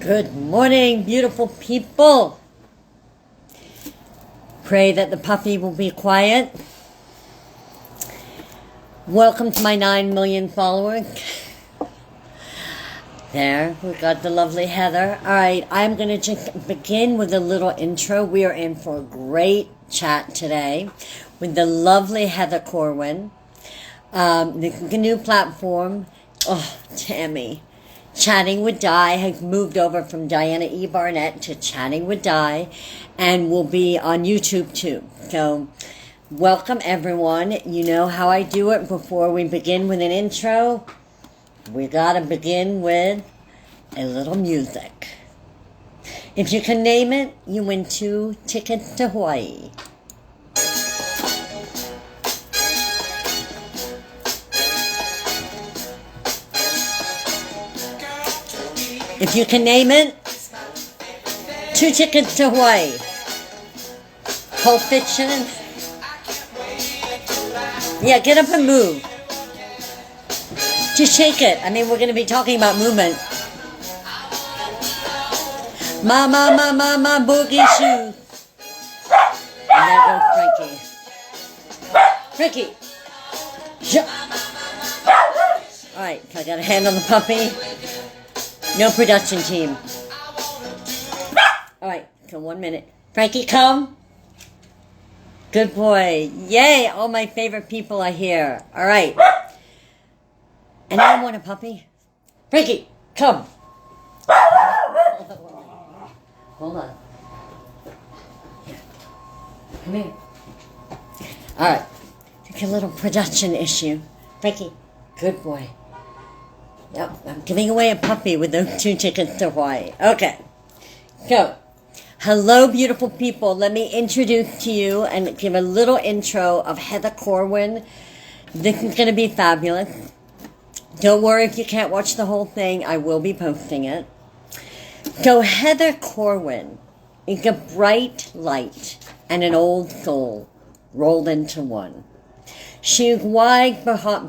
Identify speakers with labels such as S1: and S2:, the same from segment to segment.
S1: Good morning, beautiful people. Pray that the puppy will be quiet. Welcome to my 9 million followers. There, we got the lovely Heather. All right, I'm going to just begin with a little intro. We are in for a great chat today with the lovely Heather Corwyn. The new platform, Tammy. Chatting with Di has moved over from Diana E. Barnett to Chatting with Di and will be on YouTube too. So, welcome everyone. You know how I do it before we begin with an intro. We gotta begin with a little music. If you can name it, you win 2 tickets to Hawaii. If you can name it, 2 tickets to Hawaii. Pulp Fiction. Yeah, get up and move. Just shake it. I mean, we're going to be talking about movement. Ma, boogie shoes. And there goes Frankie. Frankie. Alright, I got a hand on the puppy. No production team. Alright, so 1 minute. Frankie, come. Good boy. Yay, all my favorite people are here. Alright. Anyone want a puppy? Frankie, come. Hold on. Come here. Alright. Take a little production issue. Frankie, good boy. Yep, I'm giving away a puppy with those 2 tickets to Hawaii. Okay. So, hello, beautiful people. Let me introduce to you and give a little intro of Heather Corwyn. This is going to be fabulous. Don't worry if you can't watch the whole thing. I will be posting it. So, Heather Corwyn is a bright light and an old soul rolled into one. She is wise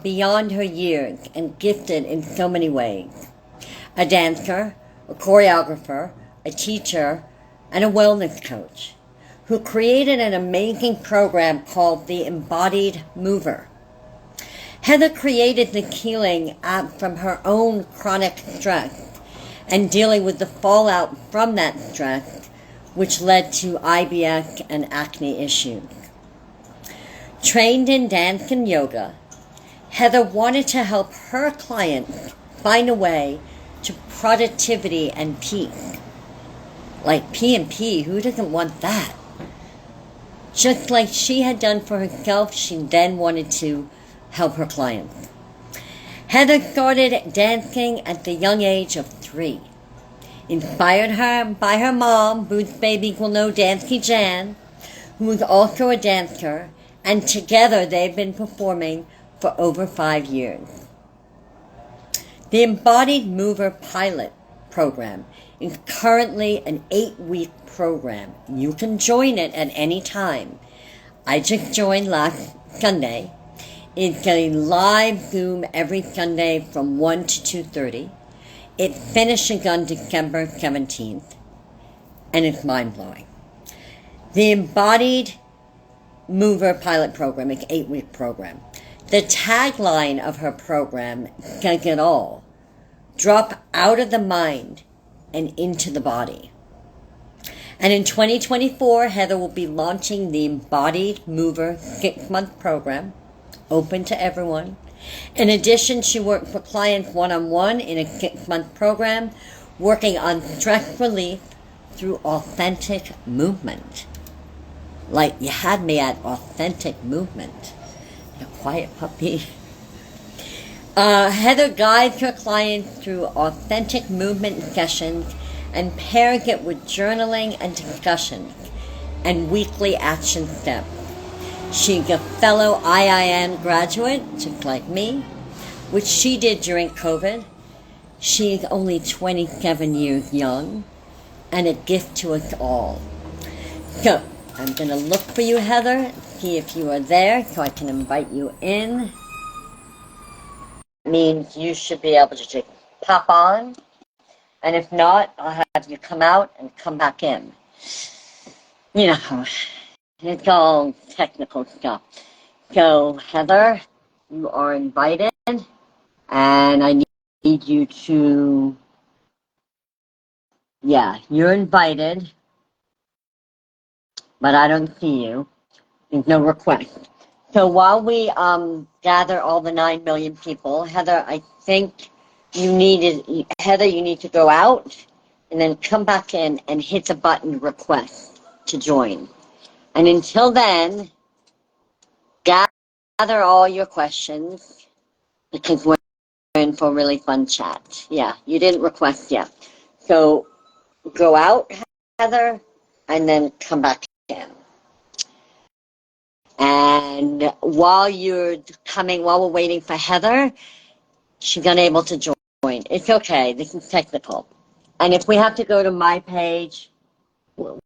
S1: beyond her years and gifted in so many ways. A dancer, a choreographer, a teacher, and a wellness coach who created an amazing program called the Embodied Mover. Heather created the healing app from her own chronic stress and dealing with the fallout from that stress, which led to IBS and acne issues. Trained in dance and yoga, Heather wanted to help her clients find a way to productivity and peace. Like P&P, who doesn't want that? Just like she had done for herself, she then wanted to help her clients. Heather started dancing at the young age of 3. Inspired her by her mom, Boots Babies Will Know Dancey Jan, who was also a dancer, and together they've been performing for over 5 years. The Embodied Mover Pilot Program is currently an 8-week program. You can join it at any time. I just joined last Sunday. It's a live Zoom every Sunday from 1 to 2:30. It finishes on December 17th, and it's mind-blowing. The Embodied Mover Pilot Program, it's an 8-week program. The tagline of her program says it all. Drop out of the mind and into the body. And in 2024, Heather will be launching the Embodied Mover 6-month program, open to everyone. In addition, she works for clients one-on-one in a 6-month program, working on stress relief through authentic movement. Like you had me at authentic movement. A quiet puppy. Heather guides her clients through authentic movement sessions and pairs it with journaling and discussions and weekly action steps. She's a fellow IIN graduate, just like me, which she did during COVID. She's only 27 years young and a gift to us all. So, I'm going to look for you, Heather, see if you are there so I can invite you in. Means you should be able to just pop on. And if not, I'll have have you come out and come back in. You know, it's all technical stuff. So, Heather, you are invited, and I need you to, yeah, you're invited, but I don't see you. There's no request. So while we gather all the 9 million people, Heather, I think you need to go out and then come back in and hit the button request to join. And until then, gather all your questions because we're in for a really fun chat. Yeah, you didn't request yet. So go out, Heather, and then come back in. And while we're waiting for Heather, she's unable to join. It's okay. This is technical. And if we have to go to my page, we'll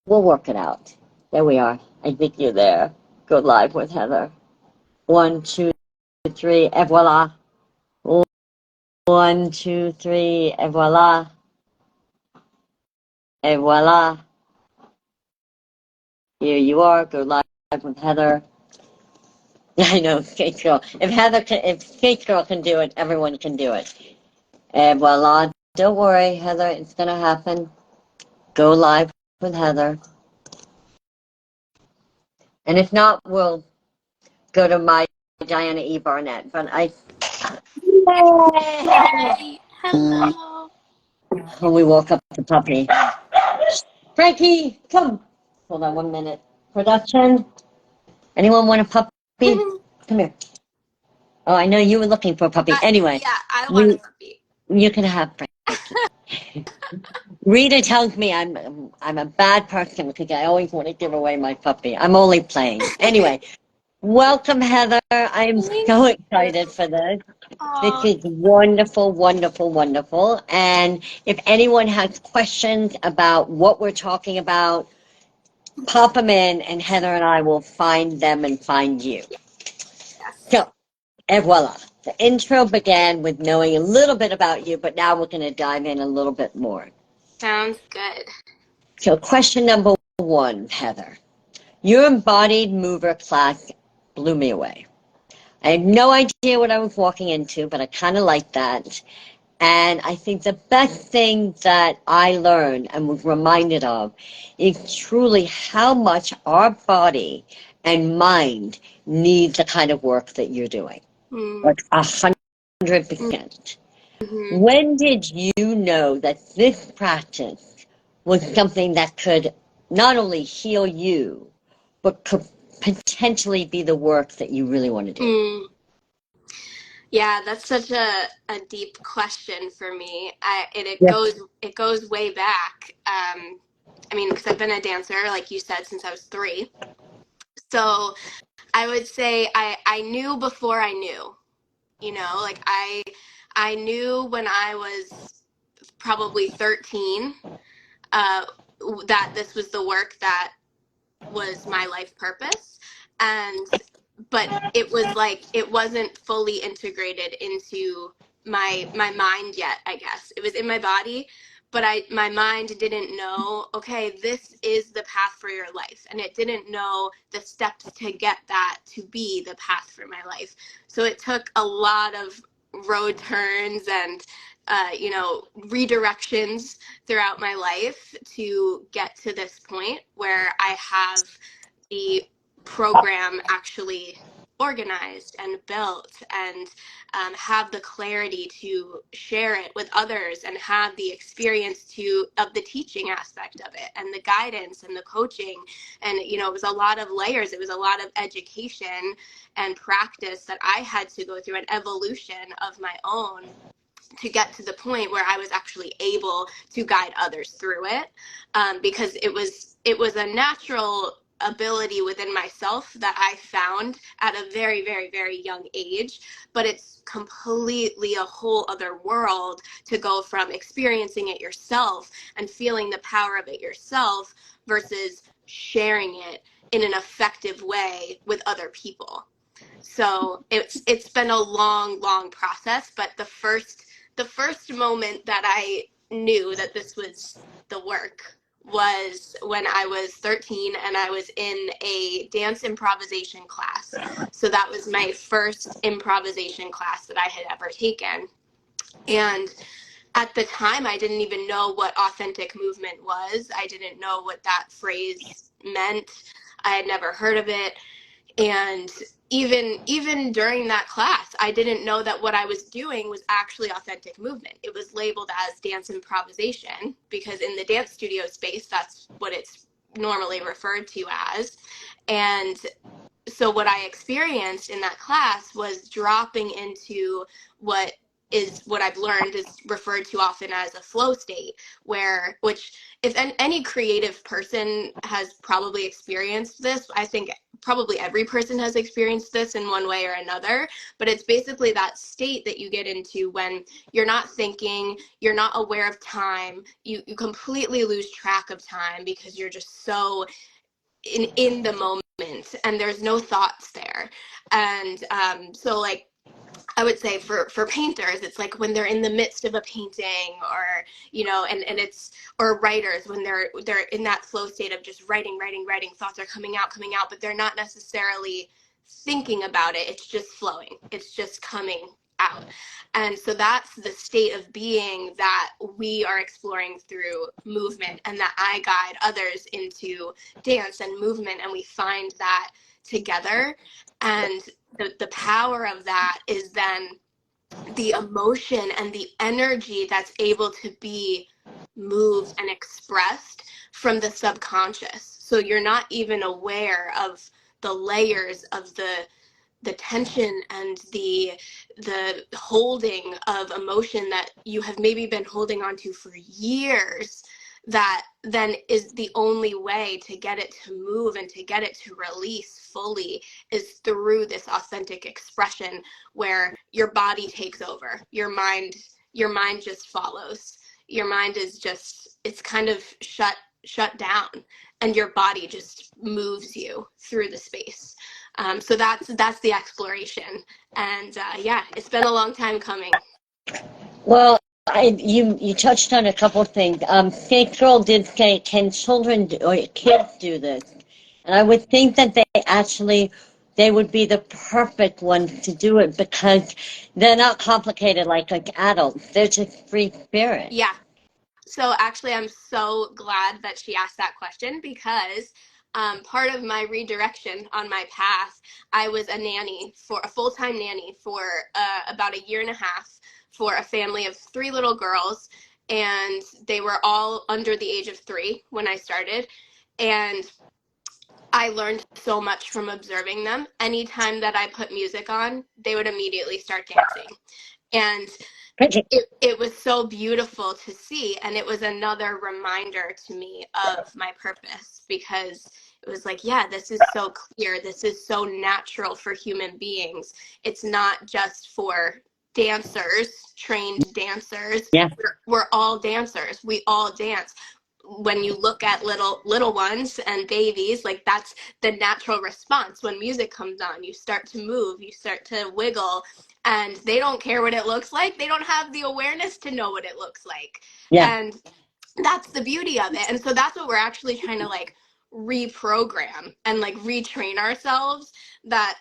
S1: work it out. There we are. I think you're there. Go live with Heather. 1, 2, 3, et voila. 1, 2, 3, et voila. Et voila. Here you are. Go live with Heather. I know, Skate Girl. If Skate Girl can do it, everyone can do it. And voila. Don't worry, Heather. It's going to happen. Go live with Heather. And if not, we'll go to my Diana E. Barnett. But
S2: Yay! Hello.
S1: We woke up the puppy. Frankie, come. Hold on 1 minute. Production. Anyone want a puppy? Come here. Oh, I know you were looking for a puppy. Anyway.
S2: Yeah, I want a puppy.
S1: You can have Frankie. Rita tells me I'm a bad person because I always want to give away my puppy. I'm only playing. Anyway, welcome, Heather. I'm so excited for this. This is wonderful, wonderful, wonderful. And if anyone has questions about what we're talking about, pop them in, and Heather and I will find them and find you.
S2: Yes.
S1: So, et voila. The intro began with knowing a little bit about you, but now we're going to dive in a little bit more.
S2: Sounds good.
S1: So question number 1, Heather. Your embodied mover class blew me away. I had no idea what I was walking into, but I kind of liked that. And I think the best thing that I learned and was reminded of is truly how much our body and mind need the kind of work that you're doing. Like 100%. Mm-hmm. When did you know that this practice was something that could not only heal you, but could potentially be the work that you really want to do?
S2: Yeah, that's such a deep question for me. It goes way back. I mean, because I've been a dancer, like you said, since I was 3. So I would say I knew before I knew. You know, like I knew when I was probably 13 that this was the work that was my life purpose. But it was like it wasn't fully integrated into my mind yet. I guess it was in my body, but my mind didn't know, okay, this is the path for your life, and it didn't know the steps to get that to be the path for my life. So it took a lot of road turns and redirections throughout my life to get to this point where I have the program actually organized and built and have the clarity to share it with others and have the experience of the teaching aspect of it and the guidance and the coaching. And it was a lot of layers. It was a lot of education and practice that I had to go through, an evolution of my own, to get to the point where I was actually able to guide others through it, because it was a natural ability within myself that I found at a very, very, very young age. But it's completely a whole other world to go from experiencing it yourself and feeling the power of it yourself versus sharing it in an effective way with other people. So it's been a long process, but the first moment that I knew that this was the work was when I was 13 and I was in a dance improvisation class. So that was my first improvisation class that I had ever taken. And at the time, I didn't even know what authentic movement was. I didn't know what that phrase meant. I had never heard of it. And even during that class, I didn't know that what I was doing was actually authentic movement. It was labeled as dance improvisation because in the dance studio space, that's what it's normally referred to as. And so what I experienced in that class was dropping into what I've learned is referred to often as a flow state, which if any creative person has probably experienced this, I think probably every person has experienced this in one way or another, but it's basically that state that you get into when you're not thinking, you're not aware of time, you completely lose track of time because you're just so in the moment and there's no thoughts there. And so like I would say for painters, it's like when they're in the midst of a painting, or and it's, or writers when they're in that flow state of just writing, thoughts are coming out, but they're not necessarily thinking about it. It's just flowing. It's just coming out. And so that's the state of being that we are exploring through movement, and that I guide others into dance and movement, and we find that together. And the power of that is then the emotion and the energy that's able to be moved and expressed from the subconscious. So you're not even aware of the layers of the tension and the holding of emotion that you have maybe been holding on to for years, that then is the only way to get it to move and to get it to release fully is through this authentic expression where your body takes over, your mind just follows. Your mind is just, it's kind of shut down, and your body just moves you through the space. So that's the exploration, and yeah, it's been a long time coming.
S1: Well, you touched on a couple of things. Faith Girl did say, "Can children or kids do this?" And I would think that they would be the perfect ones to do it because they're not complicated like adults. They're just free spirit.
S2: Yeah. So actually, I'm so glad that she asked that question because part of my redirection on my path, I was a full-time nanny for about a year and a half for a family of 3 little girls, and they were all under the age of 3 when I started. And I learned so much from observing them. Anytime that I put music on, they would immediately start dancing. And it was so beautiful to see, and it was another reminder to me of my purpose, because it was like, yeah, this is so clear, this is so natural for human beings. It's not just for dancers, trained dancers.
S1: Yeah.
S2: We're all dancers, we all dance. When you look at little ones and babies, like that's the natural response. When music comes on, you start to move, you start to wiggle, and they don't care what it looks like. They don't have the awareness to know what it looks like.
S1: Yeah.
S2: And that's the beauty of it. And so that's what we're actually trying to like reprogram and like retrain ourselves, that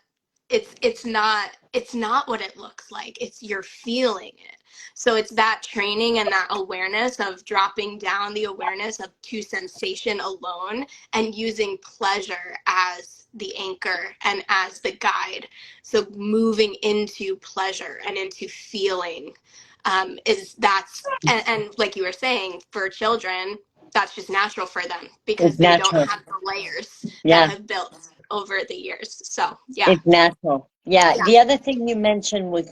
S2: it's not what it looks like. It's you're feeling it. So it's that training and that awareness of dropping down the awareness of to sensation alone and using pleasure as the anchor and as the guide. So moving into pleasure and into feeling and like you were saying, for children, that's just natural for them because
S1: It's
S2: they don't
S1: natural.
S2: have the layers that
S1: Yeah.
S2: have built over the years. So yeah.
S1: It's natural. Yeah.
S2: Yeah.
S1: The other thing you mentioned was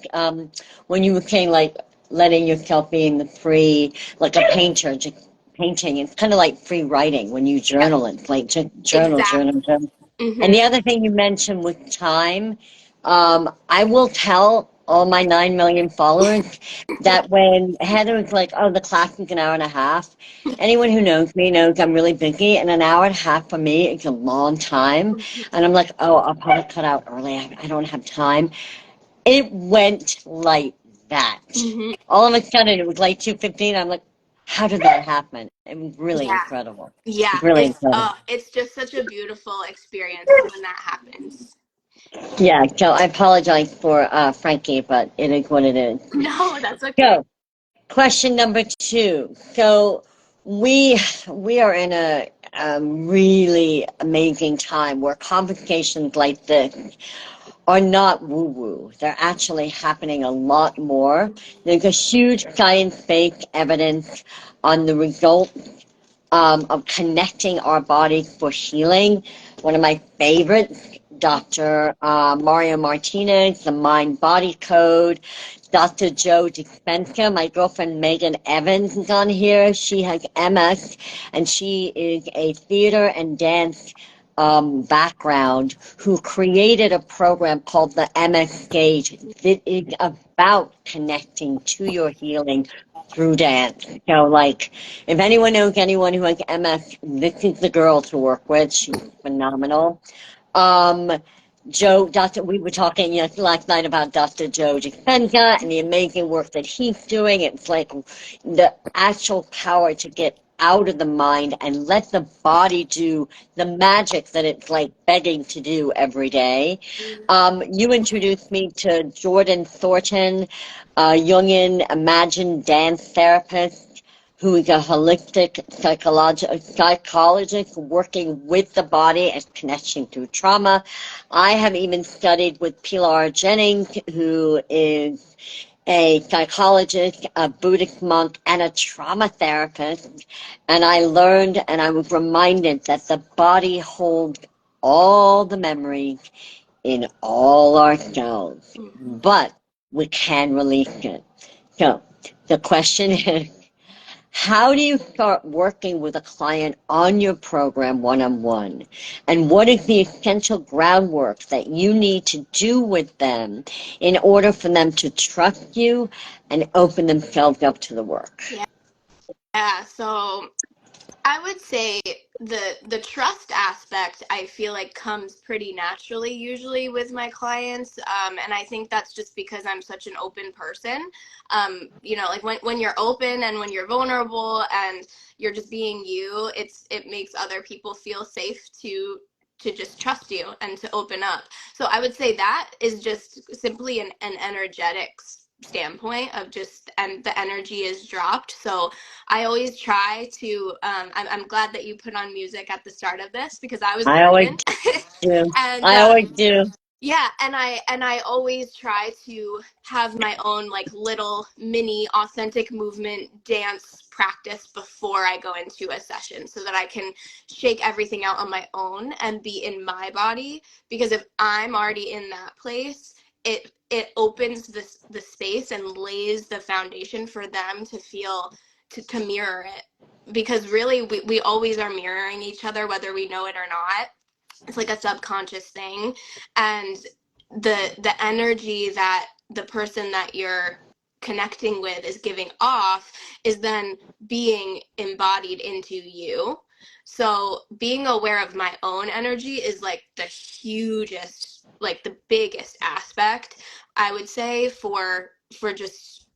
S1: when you were saying like letting yourself be in the free, like a painter, just painting. It's kind of like free writing when you
S2: Yep.
S1: journal. It's like just journal,
S2: Exactly.
S1: journal, journal. And
S2: Mm-hmm.
S1: the other thing you mentioned was time. I will tell all my 9 million followers that when Heather was like, "Oh, the class is an hour and a half," anyone who knows me knows I'm really busy, and an hour and a half for me is a long time. And I'm like, "Oh, I'll probably cut out early. I don't have time." It went like that.
S2: Mm-hmm.
S1: All of a sudden, it was like 2:15. I'm like, How did that happen? It was really
S2: Yeah.
S1: incredible.
S2: Yeah,
S1: Really incredible.
S2: it's just such a beautiful experience when that happens.
S1: Yeah, so I apologize for Frankie, but it is what it is.
S2: No, that's okay.
S1: So, question number two. So, we we are in a really amazing time where conversations like this are not woo-woo. They're actually happening a lot more. There's a huge science-based evidence on the results of connecting our bodies for healing. One of my favorites, Dr. Mario Martinez, the Mind Body Code. Dr. Joe Dispenza, my girlfriend Megan Evans is on here. She has MS and she is a theater and dance background who created a program called the MS Stage that is about connecting to your healing through dance. So, like, if anyone knows anyone who has MS, this is the girl to work with. She's phenomenal. Um, we were talking last night about Dr. Joe Dispenza and the amazing work that he's doing. It's like the actual power to get out of the mind and let the body do the magic that it's like begging to do every day. You introduced me to Jordan Thornton, a Jungian Imagine dance therapist who is a holistic psychologist working with the body as connection through trauma. I have even studied with Pilar Jennings, who is a psychologist, a Buddhist monk, and a trauma therapist. And I learned and I was reminded that the body holds all the memories in all our cells,
S2: Mhm.
S1: but we can release it. So the question is, how do you start working with a client on your program one-on-one? And what is the essential groundwork that you need to do with them in order for them to trust you and open themselves up to the work?
S2: Yeah, so I would say the trust aspect I feel like comes pretty naturally usually with my clients, and I think that's just because I'm such an open person. Like when you're open and when you're vulnerable and you're just being you, it makes other people feel safe to just trust you and to open up. So I would say that is just simply an energetics standpoint of just, and the energy is dropped. So I always try to. I'm glad that you put on music at the start of this because I was
S1: I always
S2: learning,
S1: do.
S2: and
S1: I always do.
S2: yeah, and I always try to have my own like little mini authentic movement dance practice before I go into a session so that I can shake everything out on my own and be in my body, because if I'm already in that place, it opens the space and lays the foundation for them to feel to mirror it, because really we always are mirroring each other whether we know it or not. It's like a subconscious thing, and the energy that the person that you're connecting with is giving off is then being embodied into you. So being aware of my own energy is like the hugest, like the biggest aspect I would say for just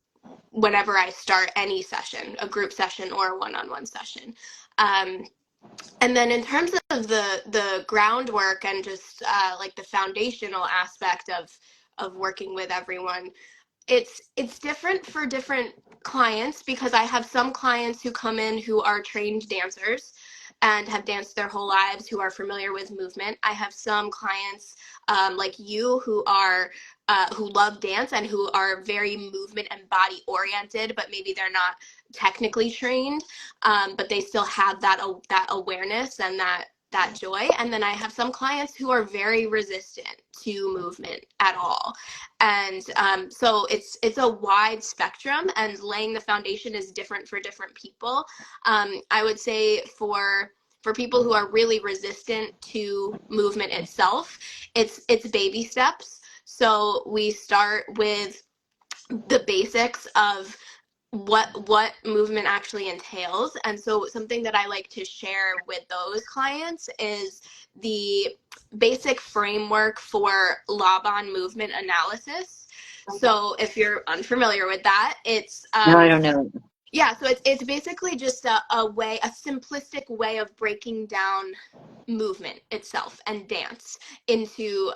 S2: whenever I start any session, a group session or a one-on-one session. um, and then in terms of the groundwork and just like the foundational aspect of working with everyone, it's different for different clients, because I have some clients who come in who are trained dancers and have danced their whole lives, who are familiar with movement. I have some clients like you who love dance and who are very movement and body oriented, but maybe they're not technically trained, but they still have that awareness and that joy. And then I have some clients who are very resistant to movement at all, and so it's a wide spectrum, and laying the foundation is different for different people. I would say for people who are really resistant to movement itself, it's baby steps. So we start with the basics of what movement actually entails. And so something that I like to share with those clients is the basic framework for Laban movement analysis. So if you're unfamiliar with that, it's
S1: No, I don't know.
S2: Yeah, so it's basically just a simplistic way of breaking down movement itself and dance into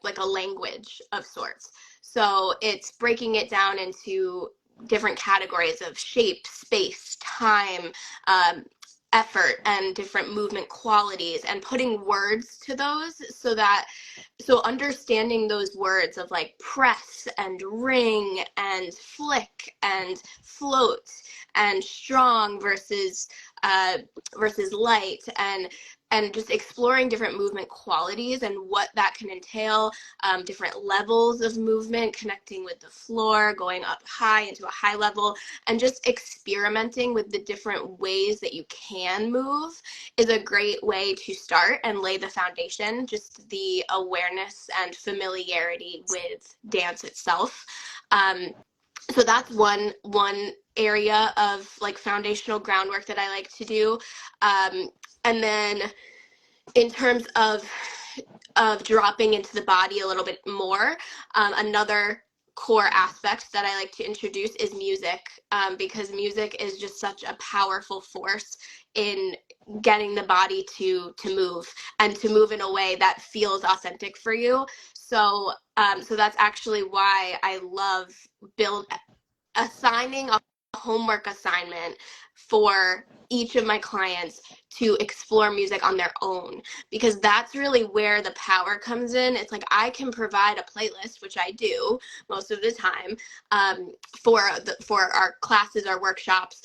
S2: like a language of sorts. So it's breaking it down into different categories of shape, space, time, um, effort, and different movement qualities, and putting words to those so understanding those words of like press and ring and flick and float and strong versus light, and just exploring different movement qualities and what that can entail, different levels of movement, connecting with the floor, going up high into a high level, and just experimenting with the different ways that you can move is a great way to start and lay the foundation, just the awareness and familiarity with dance itself. So that's one area of like foundational groundwork that I like to do. And then in terms of dropping into the body a little bit more, another core aspect that I like to introduce is music, because music is just such a powerful force in getting the body to move, and to move in a way that feels authentic for you. So that's actually why I love assigning a homework assignment for each of my clients to explore music on their own, because that's really where the power comes in. It's like I can provide a playlist, which I do most of the time, for our classes, our workshops,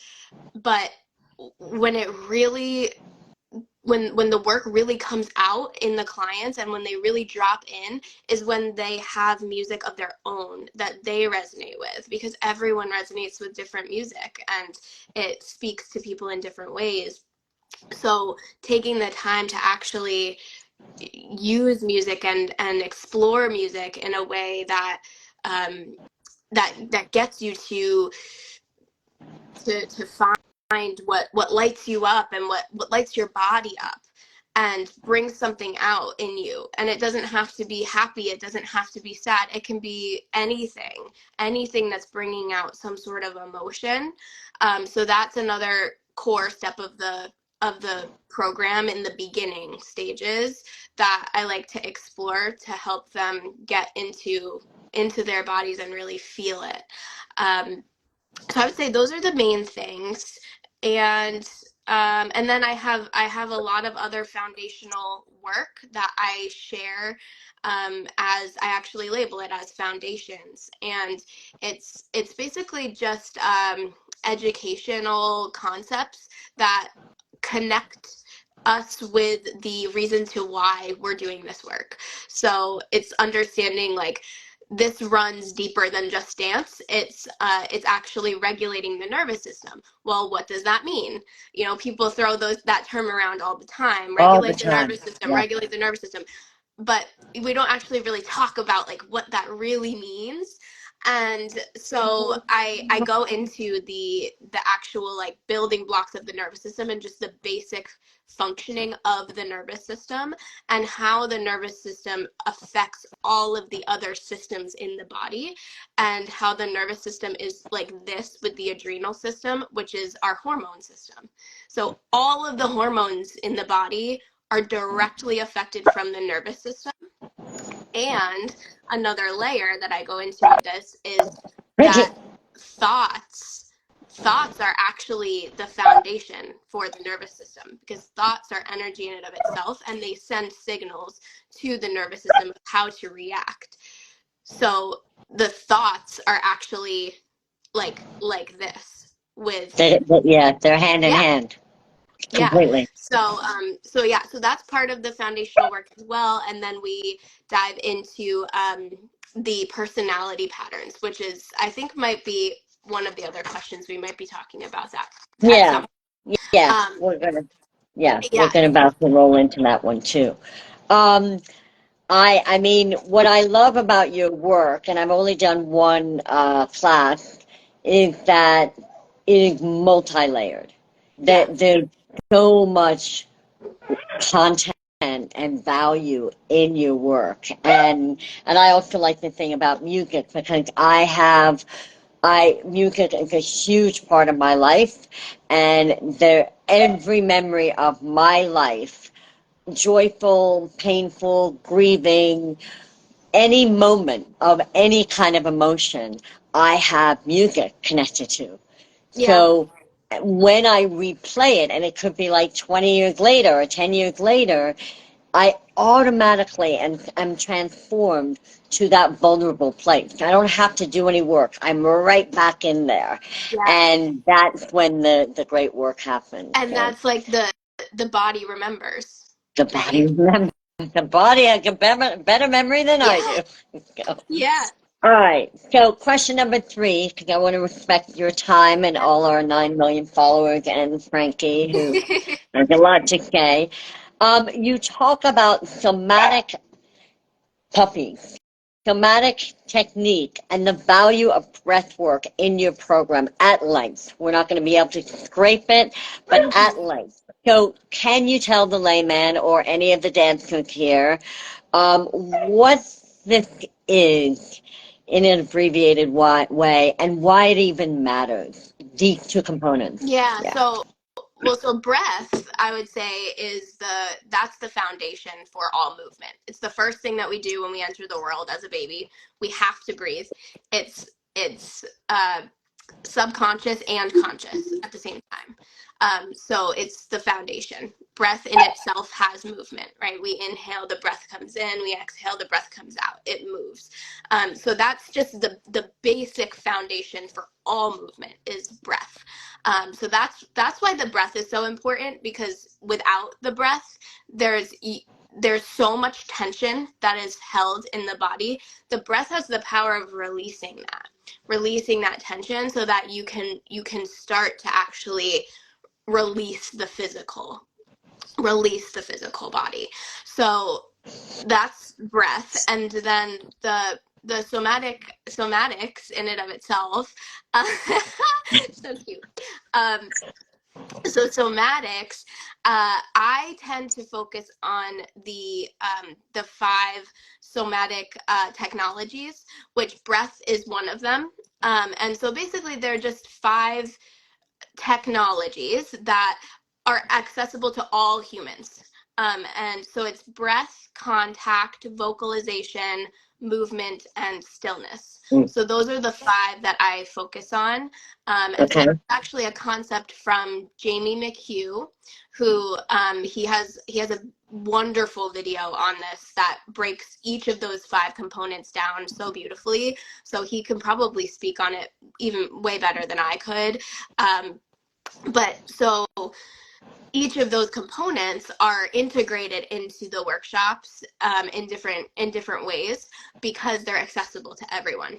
S2: but when it really when the work really comes out in the clients and when they really drop in is when they have music of their own that they resonate with, because everyone resonates with different music and it speaks to people in different ways. So taking the time to actually use music and explore music in a way that that gets you to find what lights you up and what lights your body up and brings something out in you. And it doesn't have to be happy, it doesn't have to be sad, it can be anything that's bringing out some sort of emotion. So that's another core step of the program in the beginning stages that I like to explore to help them get into their bodies and really feel it. So I would say those are the main things, and then I have a lot of other foundational work that I share, as I actually label it as foundations, and it's basically just educational concepts that connect us with the reason to why we're doing this work. So it's understanding like this runs deeper than just dance. It's actually regulating the nervous system. Well, what does that mean? You know, people throw that term around all the time.
S1: All the
S2: Regulate the
S1: time.
S2: nervous system.
S1: Yeah.
S2: Regulate the nervous system. But we don't actually really talk about like what that really means. And so I go into the actual like building blocks of the nervous system and just the basic functioning of the nervous system and how the nervous system affects all of the other systems in the body, and how the nervous system is like this with the adrenal system, which is our hormone system. So all of the hormones in the body are directly affected from the nervous system. And another layer that I go into with this is
S1: Bridget.
S2: that thoughts are actually the foundation for the nervous system, because thoughts are energy in and of itself, and they send signals to the nervous system of how to react. So the thoughts are actually like this with
S1: Yeah, they're hand in
S2: yeah.
S1: hand
S2: Yeah.
S1: completely.
S2: So that's part of the foundational work as well. And then we dive into the personality patterns, which is, I think, might be one of the other questions we might be talking about that at
S1: Yeah.
S2: some.
S1: Yes,
S2: Um,
S1: we're
S2: yeah.
S1: gonna about to roll into that one too. Um, I mean, what I love about your work, and I've only done one class, is that it is multi-layered.
S2: Yeah.
S1: There's so much content and value in your work, and I also like the thing about music because I have Music is a huge part of my life, and every memory of my life, joyful, painful, grieving, any moment of any kind of emotion, I have music connected to.
S2: Yeah.
S1: So when I replay it, and it could be like 20 years later or 10 years later, I automatically am transformed to that vulnerable place. I don't have to do any work. I'm right back in there.
S2: Yeah.
S1: And that's when the great work happens.
S2: And
S1: So
S2: that's like the body remembers,
S1: the body
S2: right?
S1: remembers. The body has a better memory than I
S2: Yeah.
S1: do. So,
S2: Yeah.
S1: all right. So question number 3, because I want to respect your time and all our 9 million followers and Frankie, who has a lot to say. You talk about somatic puppies, somatic technique, and the value of breath work in your program at length. We're not going to be able to scrape it, but at length. So, can you tell the layman or any of the dancers here what this is in an abbreviated way and why it even matters? These two components.
S2: Yeah.
S1: Yeah.
S2: So breath, I would say, is that's the foundation for all movement. It's the first thing that we do when we enter the world as a baby. We have to breathe. It's subconscious and conscious at the same time. So it's the foundation. Breath in itself has movement, right? We inhale, the breath comes in. We exhale, the breath comes out. It moves. So that's just the basic foundation for all movement is breath. So that's why the breath is so important, because without the breath, there's so much tension that is held in the body. The breath has the power of releasing that tension so that you can start to actually release the physical body. So that's breath. And then the somatics in and of itself, so cute. So somatics, I tend to focus on the 5 somatic technologies, which breath is one of them. And so basically, they're just 5 technologies that are accessible to all humans. And so it's breath, contact, vocalization, movement, and stillness.
S1: Mm,
S2: So those are the 5 that I focus on. And so
S1: okay.
S2: that's actually a concept from Jamie McHugh, who he has a wonderful video on this that breaks each of those 5 components down so beautifully. So he can probably speak on it even way better than I could. But so each of those components are integrated into the workshops in different ways, because they're accessible to everyone.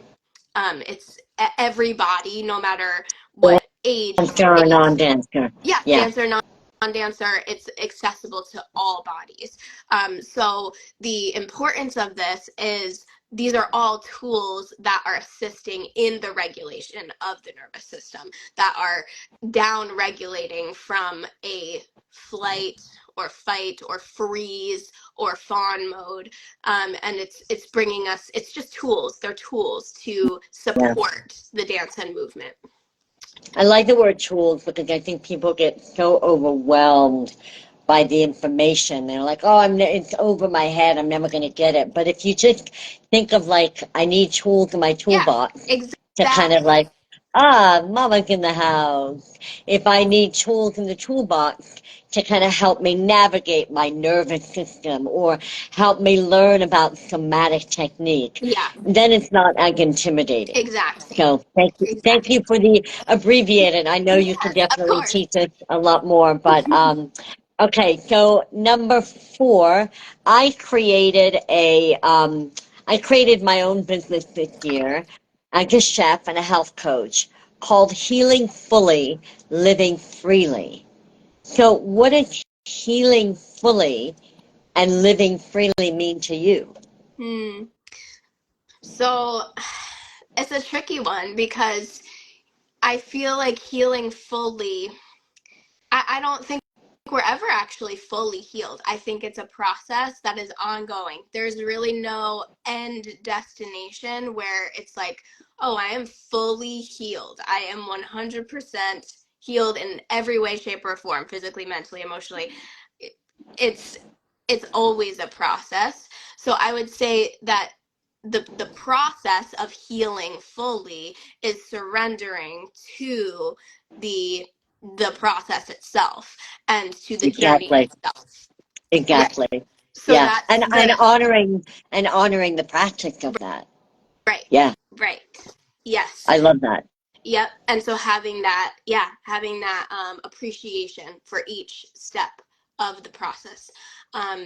S2: It's everybody, no matter what age,
S1: Dancer or
S2: space.
S1: non-dancer.
S2: Yeah,
S1: Yeah.
S2: dancer, non-dancer, it's accessible to all bodies. So the importance of this is these are all tools that are assisting in the regulation of the nervous system, that are down regulating from a flight or fight or freeze or fawn mode. And it's bringing us, it's just tools. They're tools to
S1: Yeah.
S2: support the dance and movement.
S1: I like the word tools because I think people get so overwhelmed by the information. They're like, "Oh, it's over my head. I'm never going to get it." But if you just think of like, I need tools in my
S2: Yeah,
S1: toolbox to kind of
S2: exactly.
S1: like, mama's in the house. If I need tools in the toolbox to kind of help me navigate my nervous system or help me learn about somatic technique,
S2: Yeah,
S1: then it's not as intimidating.
S2: exactly.
S1: So thank
S2: Exactly.
S1: you for the abbreviated. I know you could
S2: Yes, of
S1: definitely
S2: course.
S1: teach us a lot more, but okay. So number 4, I created I created my own business this year. I'm a chef and a health coach called Healing Fully, Living Freely. So what does healing fully and living freely mean to you?
S2: Hmm. So it's a tricky one, because I feel like healing fully, I don't think we're ever actually fully healed. I think it's a process that is ongoing. There's really no end destination where it's like, Oh, I am fully healed. I am 100% healed in every way, shape, or form, physically, mentally, emotionally. It's it's always a process. So I would say that the process of healing fully is surrendering to the the process itself and to the journey
S1: Exactly.
S2: itself. Right.
S1: Exactly.
S2: So
S1: Yeah.
S2: that's
S1: And honoring the practice of that.
S2: right.
S1: Yeah.
S2: Right. Yes.
S1: I love that.
S2: Yep. And so having that, yeah, having that appreciation for each step of the process.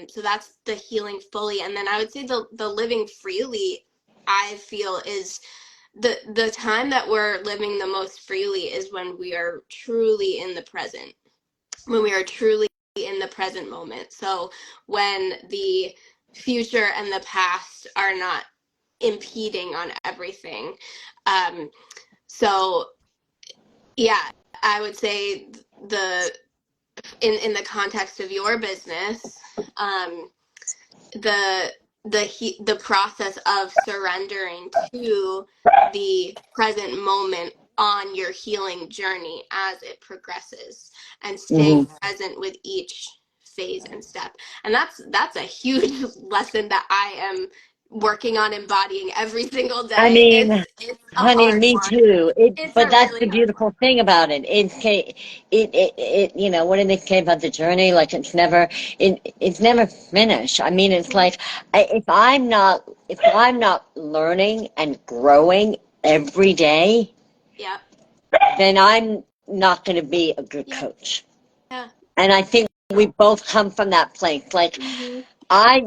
S2: So that's the healing fully. And then I would say the living freely, I feel, is the time that we're living the most freely is when we are truly in the present, when we are truly in the present moment. So when the future and the past are not impeding on everything. Um, so yeah, I would say the in the context of your business, um, the the process of surrendering to the present moment on your healing journey as it progresses, and staying
S1: Hmm.
S2: present with each phase and step. And that's a huge lesson that I am working on embodying every single
S1: I
S2: day.
S1: mean,
S2: It's a
S1: honey,
S2: hard
S1: me
S2: one.
S1: too.
S2: It's
S1: But
S2: a
S1: that's
S2: really
S1: the
S2: hard one.
S1: beautiful thing about it. You know, what did they say about the journey? Like it's never finished. I mean, it's like, if I'm not learning and growing every day,
S2: Yep.
S1: then I'm not going to be a good
S2: Yep.
S1: coach.
S2: Yeah.
S1: And I think we both come from that place. Like,
S2: Hmm.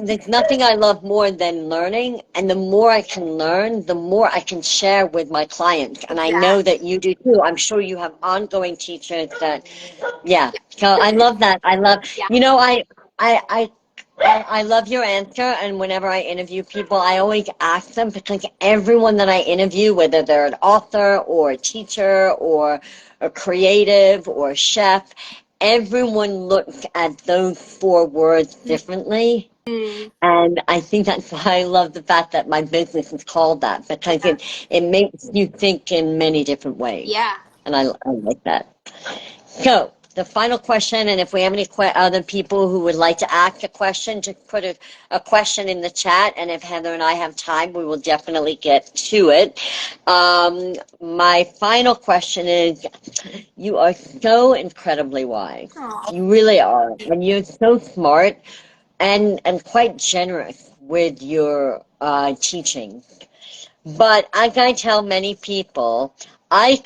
S1: there's nothing I love more than learning, and the more I can learn, the more I can share with my clients. And I know
S2: Exactly.
S1: that you do too. I'm sure you have ongoing teachers that, yeah.
S2: Yeah.
S1: So I love that.
S2: Yeah.
S1: You know, I, I, I love your answer, and whenever I interview people, I always ask them because everyone that I interview, whether they're an author or a teacher or a creative or a chef, everyone looks at those four words differently.
S2: Mm,
S1: And I think that's why I love the fact that my business is called that, because
S2: yeah.
S1: it makes you think in many different ways.
S2: Yeah.
S1: And I like that. So, the final question, and if we have any other people who would like to ask a question, just put a question in the chat, and if Heather and I have time, we will definitely get to it. My final question is, you are so incredibly wise.
S2: Oh,
S1: You really are. And you're so smart and quite generous with your teaching. But as I tell many people, I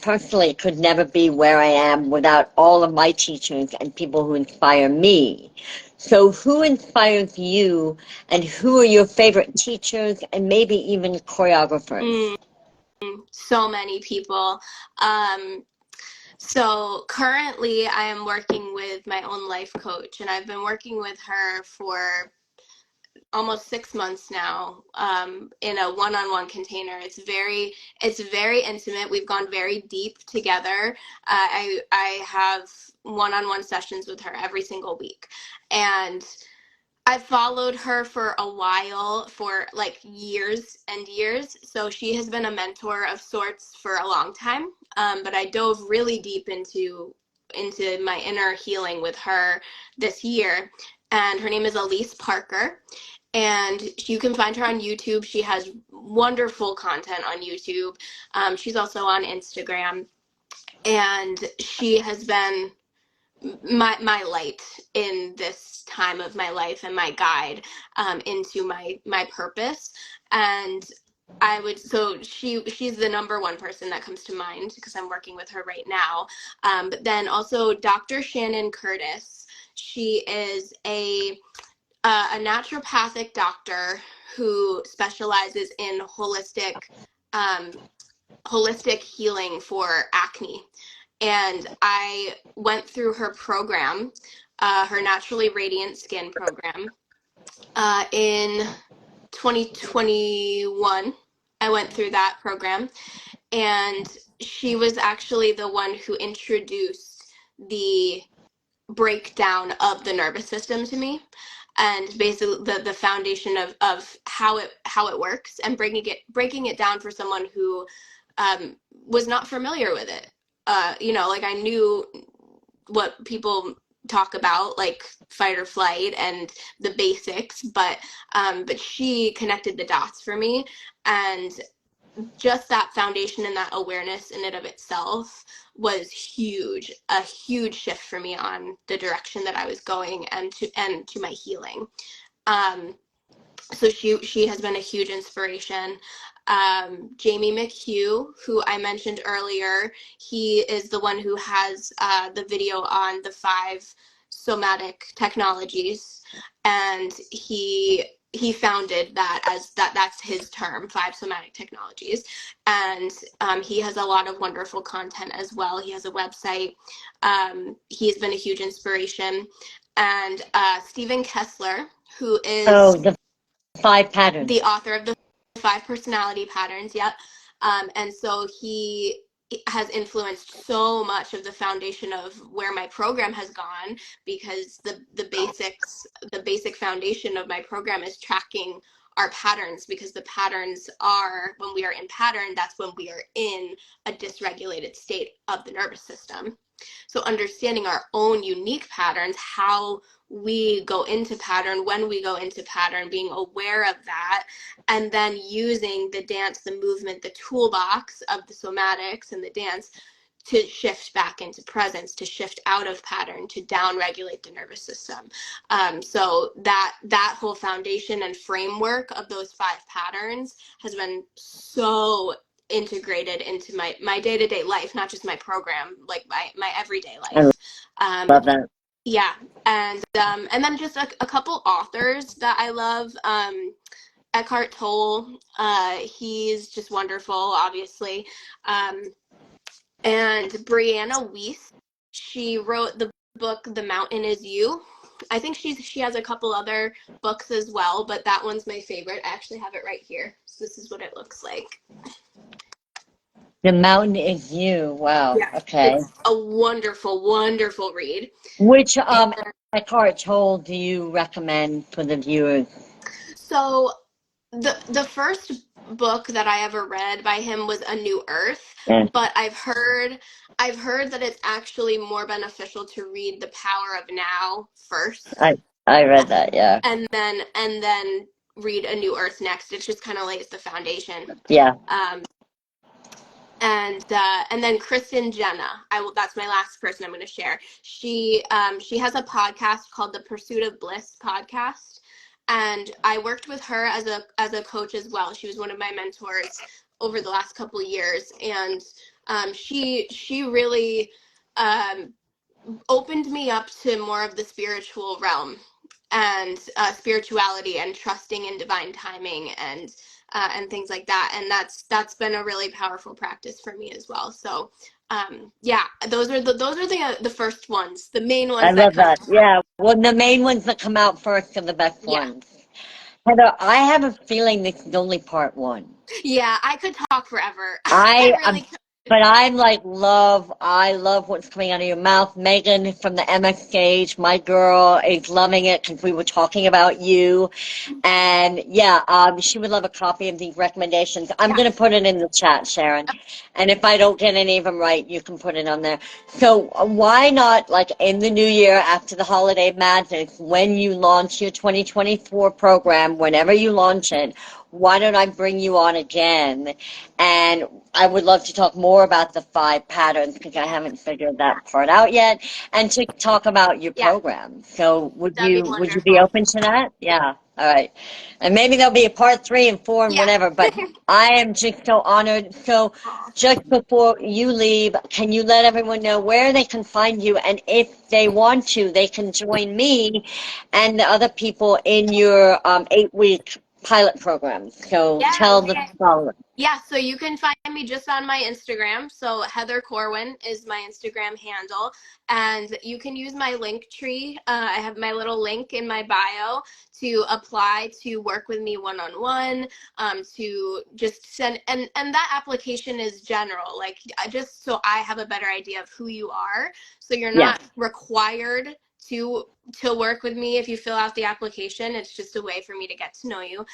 S1: personally could never be where I am without all of my teachers and people who inspire me. So who inspires you, and who are your favorite teachers and maybe even choreographers?
S2: mm, so many people. Um, so currently I am working with my own life coach, and I've been working with her for almost 6 months now, in a one-on-one container. It's very intimate. We've gone very deep together. I have one-on-one sessions with her every single week, and I followed her for a while, for like years and years. So she has been a mentor of sorts for a long time. But I dove really deep into my inner healing with her this year. And her name is Alyse Parker. And you can find her on YouTube. She has wonderful content on YouTube. She's also on Instagram. And she has been my light in this time of my life, and my guide into my purpose. And I would so she's the number one person that comes to mind because I'm working with her right now. But then also Dr. Shannon Curtis. She is a naturopathic doctor who specializes in um, holistic healing for acne. And I went through her program, her Naturally Radiant Skin program, in 2021. I went through that program, and she was actually the one who introduced the breakdown of the nervous system to me. and basically the foundation of how it works, and breaking it down for someone who was not familiar with it. Like I knew what people talk about, like fight or flight and the basics, but she connected the dots for me, and just that foundation and that awareness in and of itself was huge, a huge shift for me on the direction that I was going, and to my healing. So she has been a huge inspiration. Jamie McHugh, who I mentioned earlier, he is the one who has the video on the 5 somatic technologies, and he founded that as that's his term, 5 somatic technologies. And he has a lot of wonderful content as well. He has a website. He's been a huge inspiration. And Stephen Kessler, who is
S1: the 5 patterns,
S2: the author of the 5 personality patterns. Yep. And so he has influenced so much of the foundation of where my program has gone, because the basic foundation of my program is tracking our patterns, because the patterns are, when we are in pattern, that's when we are in a dysregulated state of the nervous system. So understanding our own unique patterns, how we go into pattern, when we go into pattern, being aware of that, and then using the dance, the movement, the toolbox of the somatics and the dance to shift back into presence, to shift out of pattern, to down-regulate the nervous system. So that whole foundation and framework of those 5 patterns has been so integrated into my day-to-day life, not just my program, like my everyday life.
S1: love that.
S2: Yeah. And then just a couple authors that I love. Eckhart Tolle, he's just wonderful, obviously. And Brianna Weiss, she wrote the book The Mountain Is You. I think she has a couple other books as well, but that one's my favorite. I actually have it right here. So this is what it looks like.
S1: The Mountain Is You. Wow.
S2: Yeah,
S1: Okay.
S2: it's a wonderful, wonderful read.
S1: Which Eckhart Tolle do you recommend for the viewers?
S2: So the first book that I ever read by him was A New Earth,
S1: Yeah,
S2: but I've heard that it's actually more beneficial to read The Power of Now first,
S1: I read that. Yeah.
S2: and then read A New Earth next. It just kind of lays the foundation.
S1: Yeah.
S2: And then Kristen Jenna, that's my last person I'm going to share. She has a podcast called the Pursuit of Bliss podcast, and I worked with her as a coach as well. She was one of my mentors over the last couple of years, and she really opened me up to more of the spiritual realm, and spirituality, and trusting in divine timing, and things like that. And that's been a really powerful practice for me as well. So yeah, those are the first ones, the main
S1: I
S2: ones that
S1: love
S2: come
S1: that.
S2: to mind.
S1: Yeah. Well, the main ones that come out first are the best
S2: Yeah.
S1: ones. Heather, I have a feeling this is only part 1.
S2: Yeah, I could talk forever. I
S1: I
S2: really could.
S1: But I'm like, I love what's coming out of your mouth. Megan from the MX stage, my girl, is loving it because we were talking about you. And yeah, she would love a copy of these recommendations. I'm
S2: Yeah.
S1: going to put it in the chat, Sharon. And if I don't get any of them right, you can put it on there. So why not, like in the new year after the holiday madness, when you launch your 2024 program, whenever you launch it, why don't I bring you on again? And I would love to talk more about the 5 patterns because I haven't figured that part out yet, and to talk about your
S2: Yeah,
S1: program. So
S2: that'd be
S1: would you be
S2: wonderful.
S1: open to that? Yeah. All right. And maybe there'll be a part 3 and 4 and
S2: Yeah.
S1: whatever, but I am just so honored. So just before you leave, can you let everyone know where they can find you, and if they want to, they can join me and the other people in your 8-week pilot program. So tell the
S2: Yeah.
S1: followers.
S2: Yeah, so you can find me just on my Instagram. So Heather Corwyn is my Instagram handle, and you can use my link tree. I have my little link in my bio to apply to work with me one-on-one, to just send, and that application is general, like just so I have a better idea of who you are. So you're
S1: Yeah.
S2: not required to work with me if you fill out the application. It's just a way for me to get to know you.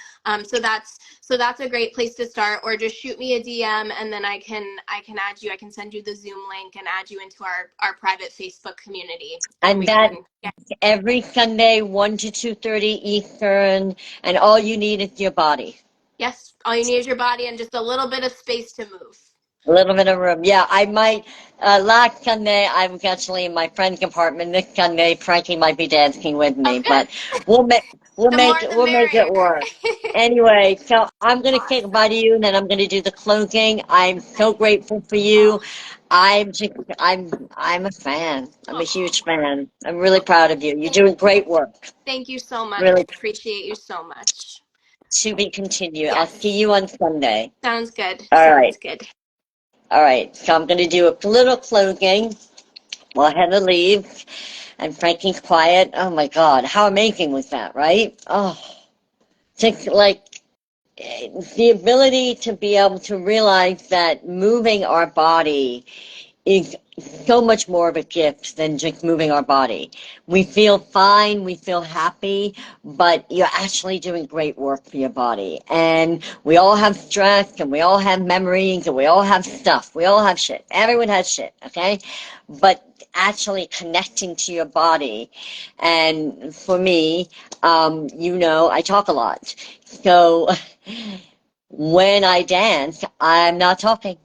S2: So that's a great place to start. Or just shoot me a DM, and then I can add you. I can send you the Zoom link and add you into our private Facebook community.
S1: And that's every Sunday, 1 to 2:30 Eastern, and all you need is your body.
S2: Yes, all you need is your body and just a little bit of space to move.
S1: A little bit of room. Yeah, I might. Last Sunday, I was actually in my friend's apartment. This Sunday, Frankie might be dancing with me, but we'll make it work. Anyway, so I'm gonna say goodbye to you, and then I'm gonna do the closing. I'm so grateful for you. I'm a fan. I'm a huge fan. I'm really proud of you. You're doing great work.
S2: Thank you so much.
S1: Really.
S2: I appreciate you so much.
S1: To be continued.
S2: Yes.
S1: I'll see you on Sunday.
S2: Sounds good.
S1: All right.
S2: Sounds good.
S1: All right, so I'm going to do a little closing while Heather leaves and Frankie's quiet. Oh my God, how amazing was that, right? Oh, just like the ability to be able to realize that moving our body is so much more of a gift than just moving our body. We feel fine, we feel happy, but you're actually doing great work for your body. And we all have stress, and we all have memories, and we all have stuff. We all have shit. Everyone has shit, okay? But actually connecting to your body. And for me, I talk a lot. So when I dance, I'm not talking.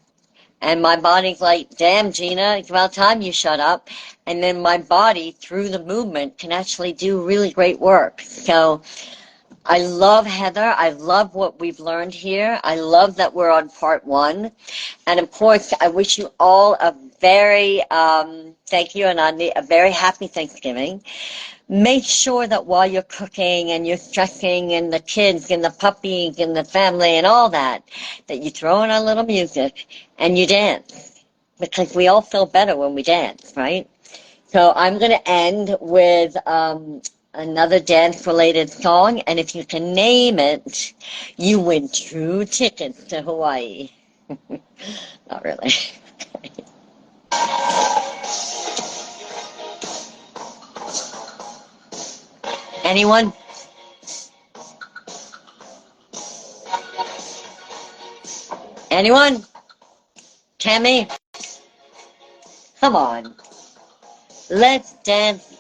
S1: And my body's like, damn, Gina, it's about time you shut up. And then my body, through the movement, can actually do really great work. So I love Heather. I love what we've learned here. I love that we're on part 1. And of course, I wish you all a very, thank you, and a very happy Thanksgiving. Make sure that while you're cooking and you're stressing and the kids and the puppies and the family and all that you throw in a little music and you dance, because we all feel better when we dance, right? So I'm going to end with another dance-related song, and if you can name it, you win 2 tickets to Hawaii. Not really. Anyone? Anyone? Tammy? Come on. Let's dance.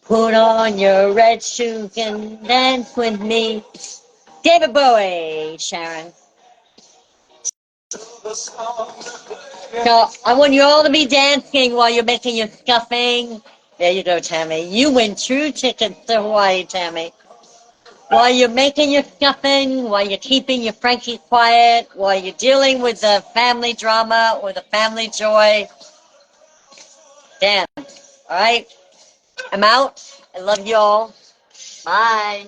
S1: Put on your red shoes and dance with me. David Bowie, Sharon. So I want you all to be dancing while you're making your stuffing. There you go, Tammy. You win 2 tickets to Hawaii, Tammy. While you're making your stuffing, while you're keeping your Frankie quiet, while you're dealing with the family drama or the family joy, dance. All right? I'm out. I love you all. Bye.